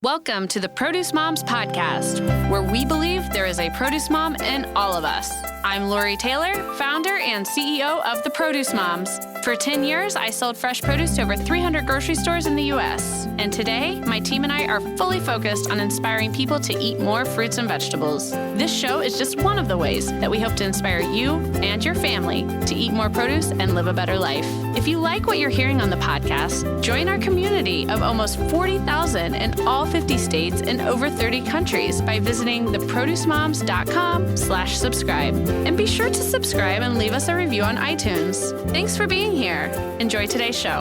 Welcome to the Produce Moms Podcast, where we believe there is a produce mom in all of us. I'm Lori Taylor, founder and CEO of the Produce Moms. For 10 years, I sold fresh produce to over 300 grocery stores in the U.S. And today, my team and I are fully focused on inspiring people to eat more fruits and vegetables. This show is just one of the ways that we hope to inspire you and your family to eat more produce and live a better life. If you like what you're hearing on the podcast, join our community of almost 40,000 in all 50 states and over 30 countries by visiting theproducemoms.com/subscribe. And be sure to subscribe and leave us a review on iTunes. Thanks for being here. Enjoy today's show.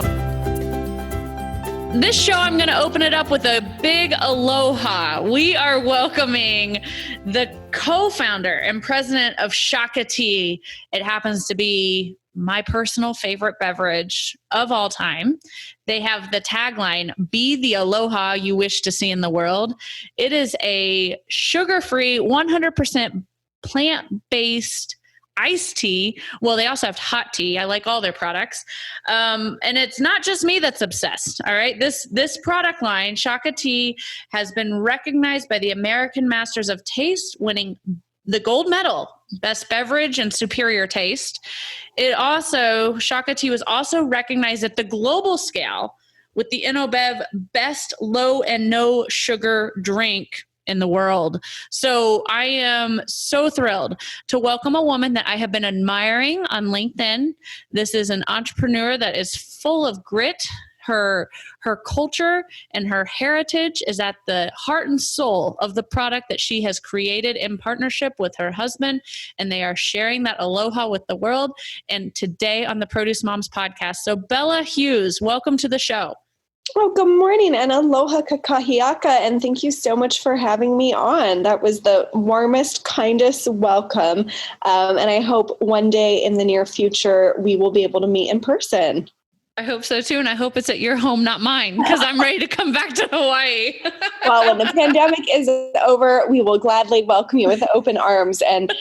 This show, I'm going to open it up with a big aloha. We are welcoming the co-founder and president of Shaka Tea. It happens to be my personal favorite beverage of all time. They have the tagline, "Be the aloha you wish to see in the world." It is a sugar-free, 100% plant-based iced tea. Well, they also have hot tea. I like all their products. And it's not just me that's obsessed. All right. This product line, Shaka Tea, has been recognized by the American Masters of Taste, winning the gold medal, best beverage and superior taste. Shaka Tea was also recognized at the global scale with the InnoBev best low and no sugar drink in the world. So I am so thrilled to welcome a woman that I have been admiring on LinkedIn. This is an entrepreneur that is full of grit. Her culture and her heritage is at the heart and soul of the product that she has created in partnership with her husband, and they are sharing that aloha with the world. And today on the Produce Moms podcast. So Bella Hughes, welcome to the show. Oh, good morning and aloha kakahiaka, and thank you so much for having me on. That was the warmest, kindest welcome, and I hope one day in the near future we will be able to meet in person. I hope so too, and I hope it's at your home, not mine, because I'm ready to come back to Hawaii. Well, when the pandemic is over, we will gladly welcome you with open arms and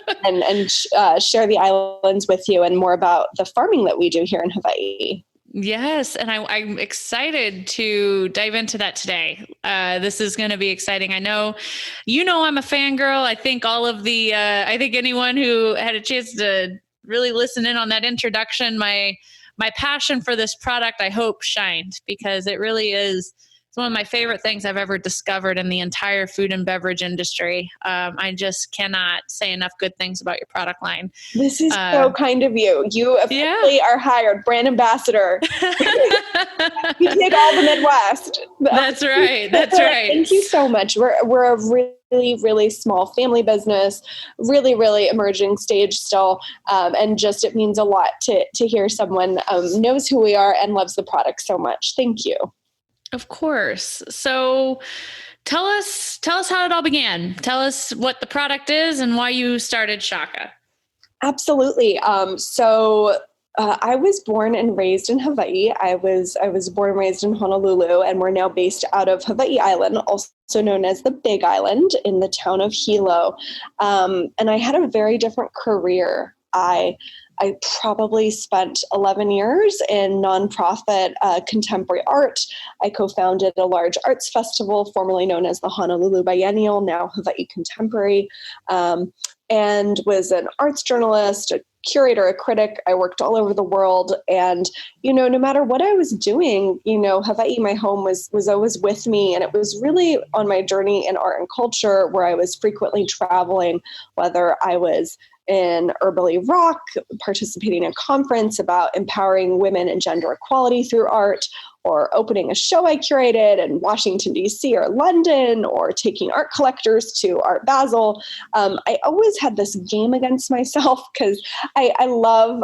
share the islands with you and more about the farming that we do here in Hawaii. Yes, and I'm excited to dive into that today. This is going to be exciting. I know, I'm a fangirl. I think I think anyone who had a chance to really listen in on that introduction, my passion for this product, I hope shined, because it really is. It's one of my favorite things I've ever discovered in the entire food and beverage industry. I just cannot say enough good things about your product line. This is so kind of you. You officially are hired, brand ambassador. You take all the Midwest. That's right. That's right. Thank you so much. We're a really, really small family business, really, really emerging stage still. And just, it means a lot to hear someone knows who we are and loves the product so much. Thank you. Of course. So tell us how it all began. Tell us what the product is and why you started Shaka. Absolutely. I was born and raised in Hawaii. I was born and raised in Honolulu, and we're now based out of Hawaii Island, also known as the Big Island, in the town of Hilo. And I had a very different career. I probably spent 11 years in nonprofit contemporary art. I co-founded a large arts festival, formerly known as the Honolulu Biennial, now Hawaii Contemporary, and was an arts journalist, a curator, a critic. I worked all over the world. And, no matter what I was doing, Hawaii, my home, was always with me. And it was really on my journey in art and culture where I was frequently traveling, whether I was in Herbal Rock, participating in a conference about empowering women and gender equality through art, or opening a show I curated in Washington, D.C. or London, or taking art collectors to Art Basel. I always had this game against myself because I love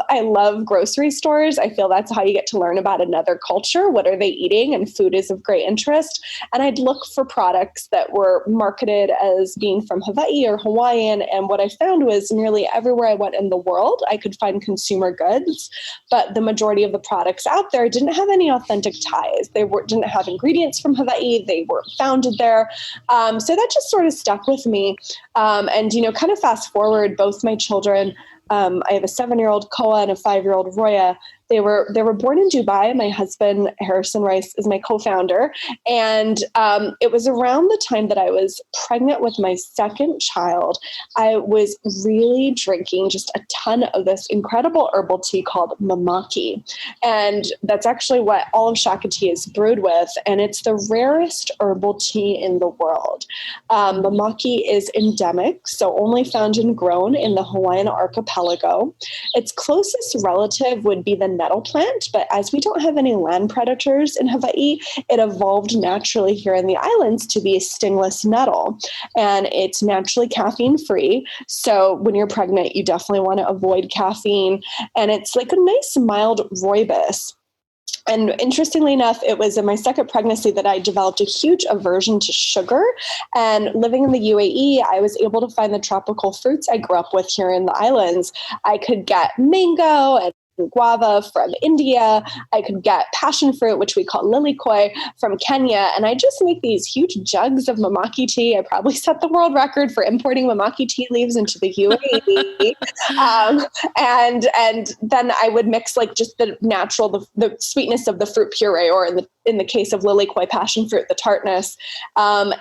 grocery stores. I feel that's how you get to learn about another culture. What are they eating? And food is of great interest. And I'd look for products that were marketed as being from Hawaii or Hawaiian. And what I found was nearly everywhere I went in the world, I could find consumer goods, but the majority of the products out there didn't have any authentic ties. They didn't have ingredients from Hawaii. They weren't founded there. So that just sort of stuck with me. And, kind of fast forward, both my children, I have a 7-year-old Koa and a 5-year-old Roya. They were born in Dubai. My husband, Harrison Rice, is my co-founder. And it was around the time that I was pregnant with my second child. I was really drinking just a ton of this incredible herbal tea called Mamaki. And that's actually what all of Shaka Tea is brewed with. And it's the rarest herbal tea in the world. Mamaki is endemic, so only found and grown in the Hawaiian archipelago. Its closest relative would be the nettle plant, but as we don't have any land predators in Hawaii, it evolved naturally here in the islands to be a stingless nettle. And it's naturally caffeine free. So when you're pregnant, you definitely want to avoid caffeine. And it's like a nice mild rooibos. And interestingly enough, it was in my second pregnancy that I developed a huge aversion to sugar. And living in the UAE, I was able to find the tropical fruits I grew up with here in the islands. I could get mango and guava from India. I could get passion fruit, which we call lilikoi, from Kenya. And I just make these huge jugs of Mamaki tea. I probably set the world record for importing Mamaki tea leaves into the UAE. And then I would mix like just the natural, the sweetness of the fruit puree, or in the case of lilikoi passion fruit, the tartness. And,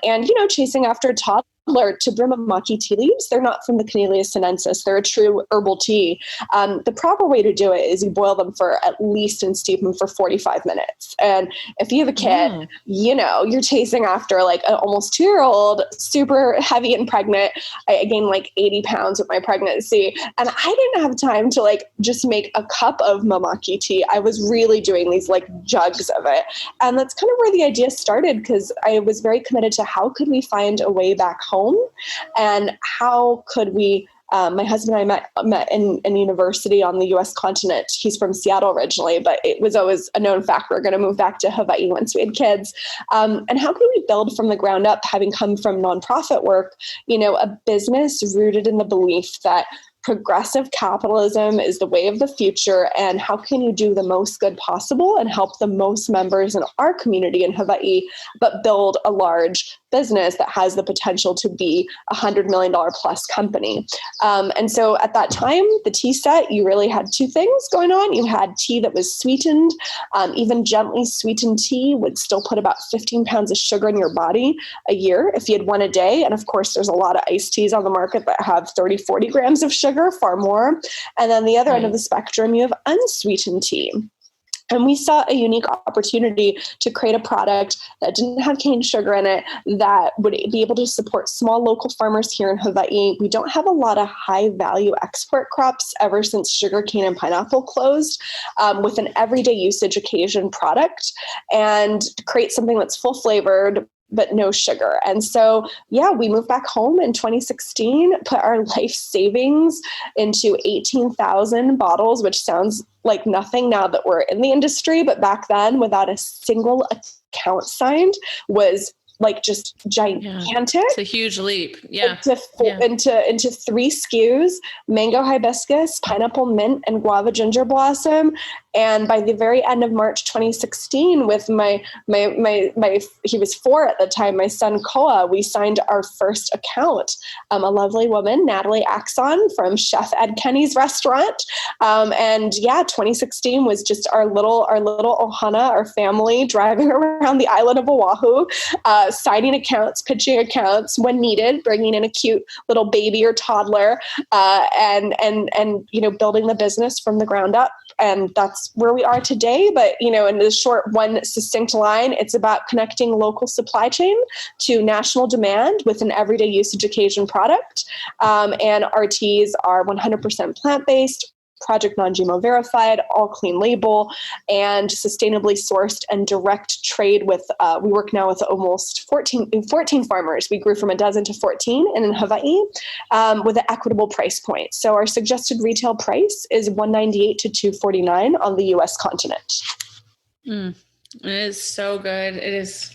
chasing after toddler to brew Mamaki tea leaves. They're not from the Camellia sinensis. They're a true herbal tea. The proper way to do it is you boil them for at least and steep them for 45 minutes. And if you have a kid, you're chasing after like an almost 2-year-old, super heavy and pregnant. I gained like 80 pounds with my pregnancy. And I didn't have time to like just make a cup of Mamaki tea. I was really doing these like jugs of it. And that's kind of where the idea started, because I was very committed to how could we find a way back home, and how could we my husband and I met in university on the U.S. continent. He's from Seattle originally, but it was always a known fact we're going to move back to Hawaii once we had kids. And how can we build from the ground up, having come from nonprofit work, a business rooted in the belief that progressive capitalism is the way of the future, and how can you do the most good possible and help the most members in our community in Hawaii, but build a large business that has the potential to be $100 million plus company. And so at that time, the tea set, you really had two things going on. You had tea that was sweetened. Even gently sweetened tea would still put about 15 pounds of sugar in your body a year if you had one a day. And of course, there's a lot of iced teas on the market that have 30, 40 grams of sugar, far more. And then the other end of the spectrum, you have unsweetened tea. And we saw a unique opportunity to create a product that didn't have cane sugar in it, that would be able to support small local farmers here in Hawaii. We don't have a lot of high value export crops ever since sugarcane and pineapple closed, with an everyday usage occasion product, and create something that's full flavored but no sugar. And so, we moved back home in 2016, put our life savings into 18,000 bottles, which sounds like nothing now that we're in the industry, but back then, without a single account signed, was like just gigantic. It's a huge leap. Into 3 SKUs: mango hibiscus, pineapple mint, and guava ginger blossom. And by the very end of March 2016, with my he was 4 at the time, my son Koa, we signed our first account. A lovely woman, Natalie Axon from Chef Ed Kenny's restaurant. 2016 was just our little ohana, our family driving around the island of Oahu, signing accounts, pitching accounts when needed, bringing in a cute little baby or toddler, and building the business from the ground up. And that's where we are today. But, in the short, one succinct line, it's about connecting local supply chain to national demand with an everyday usage occasion product. And our teas are 100% plant-based, Project Non-GMO verified, all clean label, and sustainably sourced and direct trade with, we work now with almost 14 farmers. We grew from a dozen to 14 and in Hawaii, with an equitable price point. So our suggested retail price is $198 to $249 on the US continent. It is so good. It is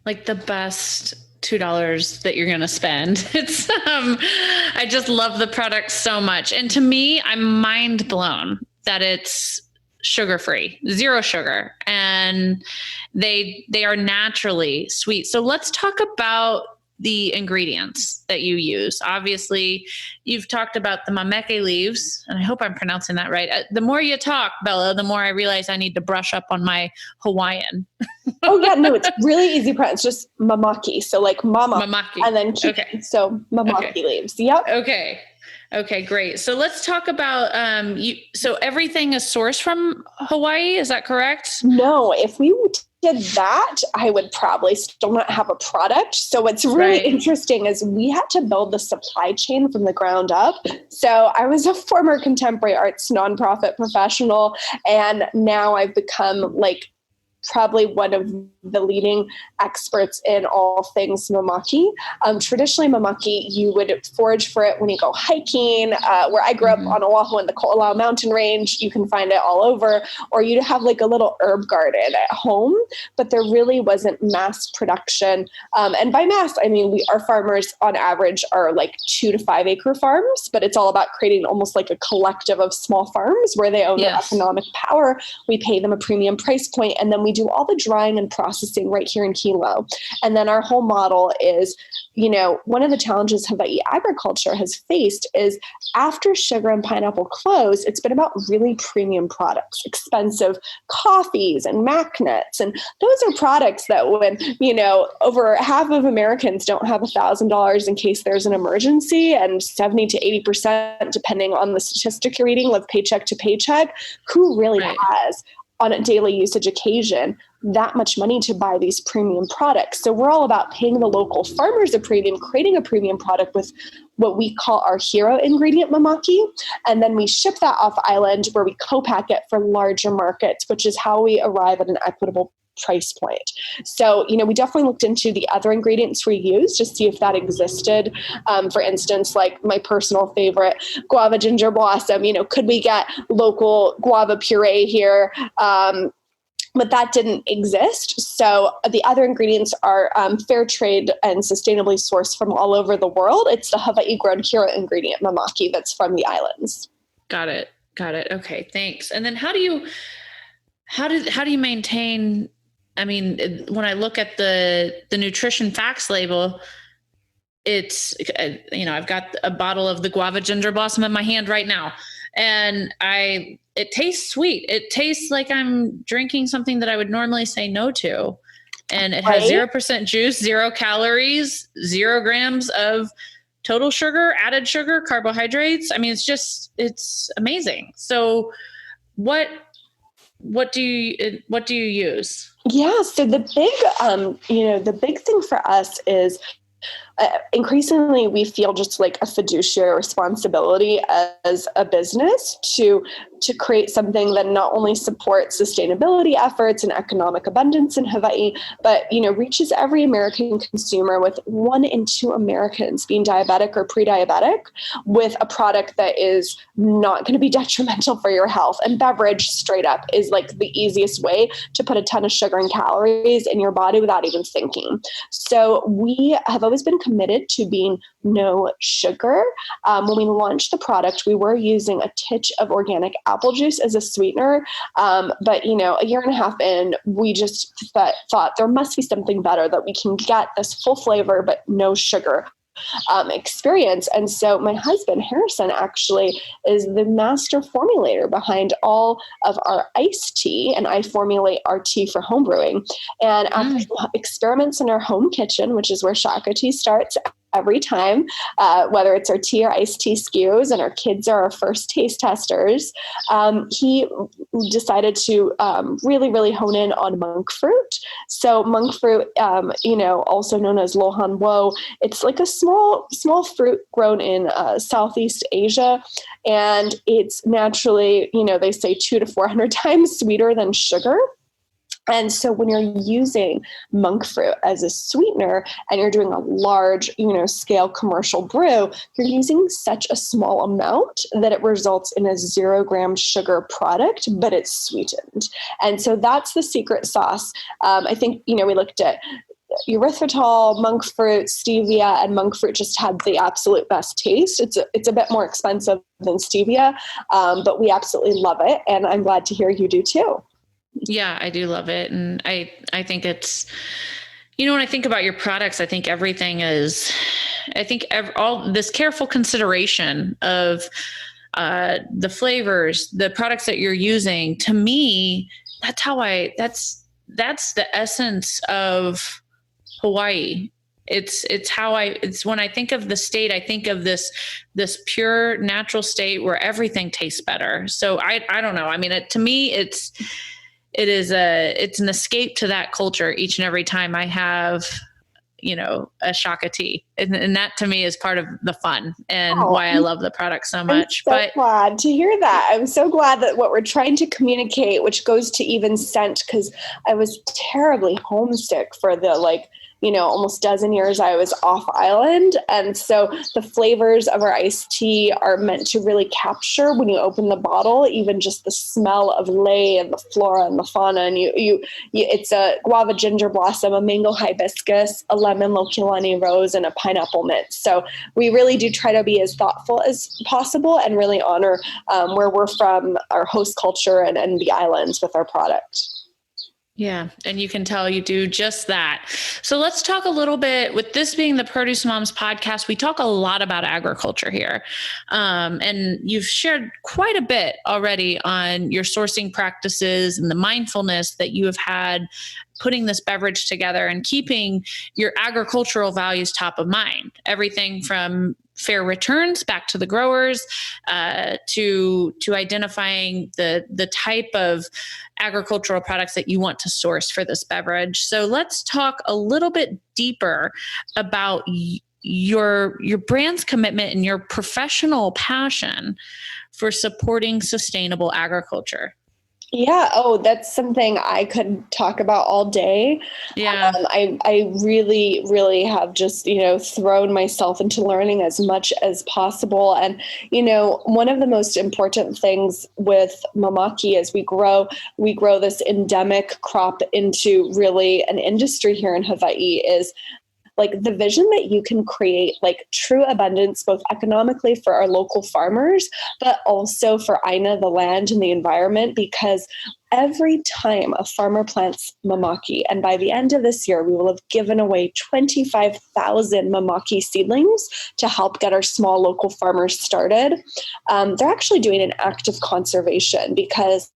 like the best $2 that you're going to spend. It's, I just love the product so much. And to me, I'm mind blown that it's sugar-free, 0 sugar, and they are naturally sweet. So let's talk about the ingredients that you use. Obviously, you've talked about the Mamaki leaves, and I hope I'm pronouncing that right. The more you talk, Bella, the more I realize I need to brush up on my Hawaiian. Oh yeah, no, it's really easy. It's just Mamaki. So like mama, Mamaki. and then kiki. Okay. So Mamaki leaves. Yep. Okay, great. So let's talk about so everything is sourced from Hawaii, is that correct? No, if we did that, I would probably still not have a product. So what's really interesting is we had to build the supply chain from the ground up. So I was a former contemporary arts nonprofit professional, and now I've become like probably one of the leading experts in all things Mamaki. Traditionally, Mamaki, you would forage for it when you go hiking. Where I grew up on Oahu in the Ko'olau mountain range, you can find it all over. Or you'd have like a little herb garden at home, but there really wasn't mass production. And by mass, I mean, our farmers on average are like 2 to 5 acre farms, but it's all about creating almost like a collective of small farms where they own their economic power. We pay them a premium price point, and then we do all the drying and processing right here in Kilo. And then our whole model is, one of the challenges Hawaii agriculture has faced is after sugar and pineapple close, it's been about really premium products, expensive coffees and magnets. And those are products that when, over half of Americans don't have $1,000 in case there's an emergency, and 70 to 80%, depending on the statistic you're reading, live paycheck to paycheck, who really has on a daily usage occasion that much money to buy these premium products? So we're all about paying the local farmers a premium, creating a premium product with what we call our hero ingredient, Mamaki. And then we ship that off island where we co-pack it for larger markets, which is how we arrive at an equitable price point. So, we definitely looked into the other ingredients we use to see if that existed. For instance, like my personal favorite, guava ginger blossom, could we get local guava puree here? But that didn't exist. So the other ingredients are fair trade and sustainably sourced from all over the world. It's the Hawaii grown hero ingredient, Mamaki, that's from the islands. Got it. Okay, thanks. And then how do you maintain, I mean, when I look at the nutrition facts label, it's, I've got a bottle of the guava ginger blossom in my hand right now, and it tastes sweet. It tastes like I'm drinking something that I would normally say no to. And it has 0% juice, 0 calories, 0 grams of total sugar, added sugar, carbohydrates. I mean, it's amazing. So what do you use? Yeah. So the big thing for us is increasingly we feel just like a fiduciary responsibility as a business to create something that not only supports sustainability efforts and economic abundance in Hawaii, but reaches every American consumer, with 1 in 2 Americans being diabetic or pre-diabetic, with a product that is not going to be detrimental for your health. And beverage, straight up, is like the easiest way to put a ton of sugar and calories in your body without even thinking. So we have always been committed to being no sugar. When we launched the product, we were using a titch of organic apple juice as a sweetener. But, a year and a half in, we just thought there must be something better, that we can get this full flavor, but no sugar experience. And so my husband, Harrison, actually is the master formulator behind all of our iced tea, and I formulate our tea for home brewing. And after experiments in our home kitchen, which is where Shaka Tea starts every time, whether it's our tea or iced tea SKUs, and our kids are our first taste testers, he decided to really, really hone in on monk fruit. So monk fruit, also known as lohan wo, it's like a small fruit grown in Southeast Asia, and it's naturally, they say 200 to 400 times sweeter than sugar. And so when you're using monk fruit as a sweetener and you're doing a large, scale commercial brew, you're using such a small amount that it results in a 0 gram sugar product, but it's sweetened. And so that's the secret sauce. I think, we looked at erythritol, monk fruit, stevia, and monk fruit just had the absolute best taste. It's a bit more expensive than stevia, but we absolutely love it. And I'm glad to hear you do too. Yeah, I do love it. And I think it's, When I think about your products, I think all this careful consideration of the flavors, the products that you're using, to me, that's the essence of Hawaii. It's when I think of the state, I think of this pure natural state where everything tastes better. So I don't know. I mean, to me, it's an escape to that culture each and every time I have, a Shaka Tea. And that to me is part of the fun and why I love the product so much. I'm so glad to hear that. I'm so glad that what we're trying to communicate, which goes to even scent, because I was terribly homesick for the almost dozen years I was off island. And so the flavors of our iced tea are meant to really capture, when you open the bottle, even just the smell of lei and the flora and the fauna. And it's a guava ginger blossom, a mango hibiscus, a lemon lokelani rose, and a pineapple mint. So we really do try to be as thoughtful as possible and really honor where we're from, our host culture, and the islands with our product. Yeah. And you can tell you do just that. So let's talk a little bit, with this being the Produce Moms podcast, we talk a lot about agriculture here. And you've shared quite a bit already on your sourcing practices and the mindfulness that you have had putting this beverage together and keeping your agricultural values top of mind. Everything from fair returns back to the growers, to identifying the type of agricultural products that you want to source for this beverage. So let's talk a little bit deeper about your brand's commitment and your professional passion for supporting sustainable agriculture. Yeah. Oh, that's something I could talk about all day. Yeah. I really, really have just, thrown myself into learning as much as possible. And, one of the most important things with Mamaki as we grow this endemic crop into really an industry here in Hawaii is the vision that you can create true abundance, both economically for our local farmers, but also for Aina, the land and the environment, because every time a farmer plants Mamaki, and by the end of this year, we will have given away 25,000 Mamaki seedlings to help get our small local farmers started. They're actually doing an act of conservation, because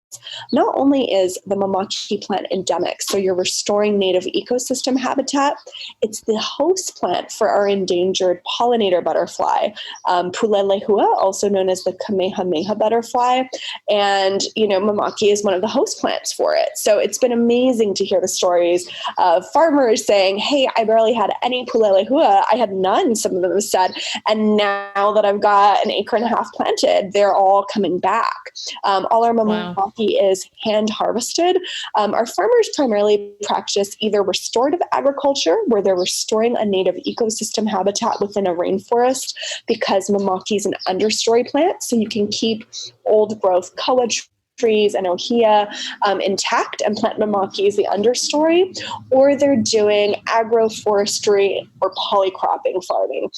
not only is the Mamaki plant endemic, so you're restoring native ecosystem habitat, it's the host plant for our endangered pollinator butterfly, Pulelehua, also known as the Kamehameha butterfly. And, Mamaki is one of the host plants for it. So it's been amazing to hear the stories of farmers saying, hey, I barely had any Pulelehua. I had none, some of them have said. And now that I've got an acre and a half planted, they're all coming back. All our Mamaki is hand harvested. Our farmers primarily practice either restorative agriculture, where they're restoring a native ecosystem habitat within a rainforest, because Mamaki is an understory plant, so you can keep old growth koa trees and ohia intact and plant Mamaki as the understory, or they're doing agroforestry or polycropping farming,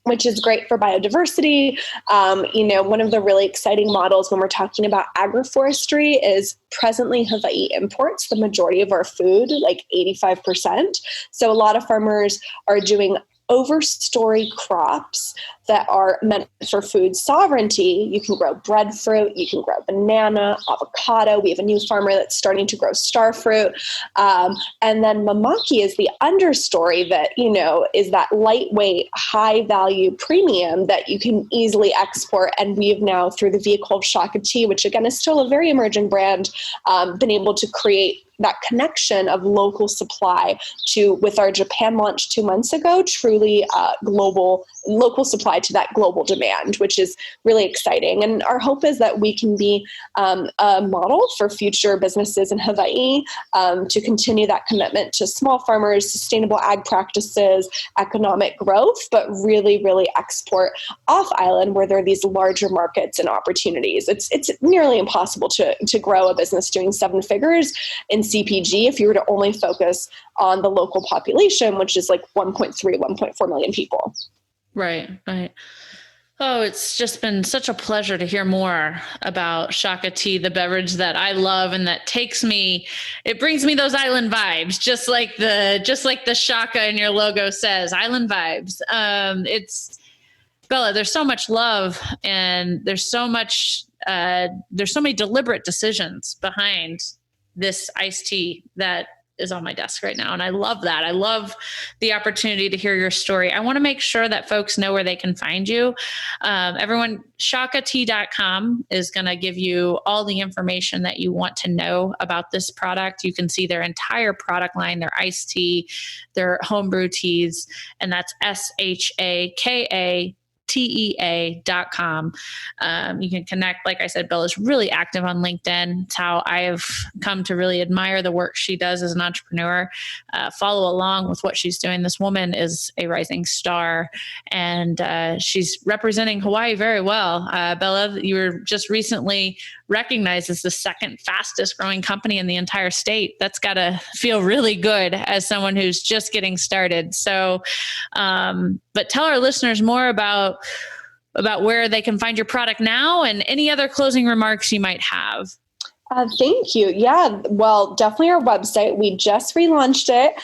which is great for biodiversity. One of the really exciting models when we're talking about agroforestry is presently Hawaii imports the majority of our food, 85%. So a lot of farmers are doing overstory crops that are meant for food sovereignty. You can grow breadfruit, you can grow banana, avocado. We have a new farmer that's starting to grow starfruit. And then Mamaki is the understory that, is that lightweight, high value premium that you can easily export. And we've now, through the vehicle of Shaka Tea, which again is still a very emerging brand, been able to create that connection of local supply with our Japan launch 2 months ago, truly local supply to that global demand, which is really exciting. And our hope is that we can be a model for future businesses in Hawaii to continue that commitment to small farmers, sustainable ag practices, economic growth, but really, really export off island where there are these larger markets and opportunities. It's nearly impossible to grow a business doing 7 figures in CPG if you were to only focus on the local population, which is 1.3, 1.4 million people. Right. Oh, it's just been such a pleasure to hear more about Shaka Tea, the beverage that I love and that it brings me those island vibes, just like the Shaka in your logo says, island vibes. It's Bella, there's so much love and there's so many deliberate decisions behind this iced tea that is on my desk right now. And I love that. I love the opportunity to hear your story. I want to make sure that folks know where they can find you. Everyone, shakatea.com is going to give you all the information that you want to know about this product. You can see their entire product line, their iced tea, their homebrew teas, and that's SHAKATEA.com. You can connect. Like I said, Bella's really active on LinkedIn. It's how I have come to really admire the work she does as an entrepreneur. Follow along with what she's doing. This woman is a rising star, and she's representing Hawaii very well. Bella, you were just recently recognized as the second fastest growing company in the entire state. That's got to feel really good as someone who's just getting started. So, but tell our listeners more about where they can find your product now and any other closing remarks you might have. Thank you. Yeah, well, definitely our website. We just relaunched it.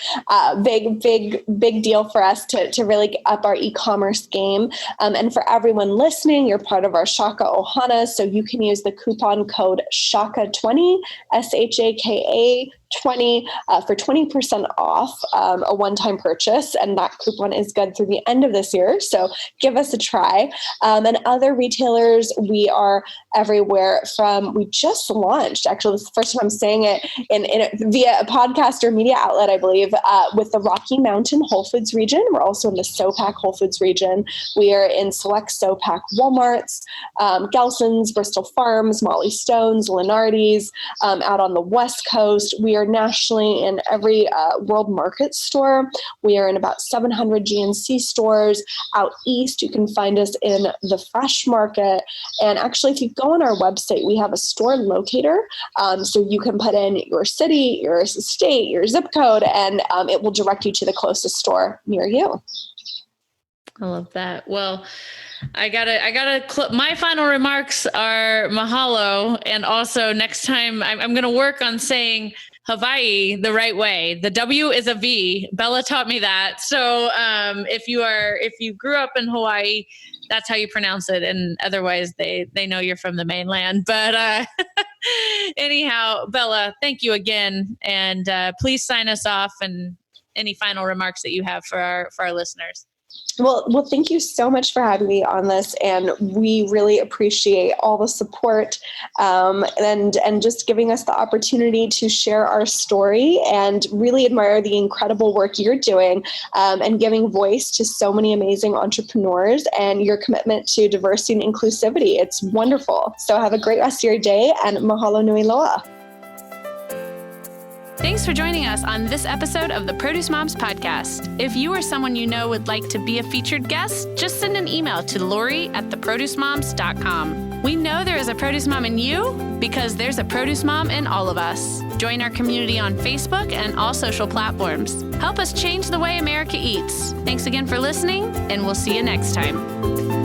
Big deal for us to really up our e-commerce game. And for everyone listening, you're part of our Shaka Ohana, so you can use the coupon code SHAKA20, SHAKA 20 for 20% off a one-time purchase, and that coupon is good through the end of this year, so give us a try. And other retailers, we are everywhere. We just launched, actually this is the first time I'm saying it in via a podcast or media outlet, I believe, with the Rocky Mountain Whole Foods region. We're also in the SoPac Whole Foods region. We are in select SoPac Walmarts, Gelson's, Bristol Farms, Molly Stone's, Lenardi's, out on the West Coast. We are nationally in every World Market store. We are in about 700 GNC stores. Out east, you can find us in the Fresh Market. And actually, if you go on our website, we have a store locator. So you can put in your city, your state, your zip code, and it will direct you to the closest store near you. I love that. Well, my final remarks are mahalo. And also next time I'm going to work on saying Hawaii the right way. The W is a V. Bella taught me that. So if you grew up in Hawaii, that's how you pronounce it. And otherwise they know you're from the mainland. But anyhow, Bella, thank you again. And please sign us off and any final remarks that you have for our listeners. Well, thank you so much for having me on this, and we really appreciate all the support and just giving us the opportunity to share our story, and really admire the incredible work you're doing and giving voice to so many amazing entrepreneurs and your commitment to diversity and inclusivity. It's wonderful. So have a great rest of your day, and mahalo nui loa. Thanks for joining us on this episode of the Produce Moms Podcast. If you or someone you know would like to be a featured guest, just send an email to lori@theproducemoms.com. We know there is a produce mom in you because there's a produce mom in all of us. Join our community on Facebook and all social platforms. Help us change the way America eats. Thanks again for listening, and we'll see you next time.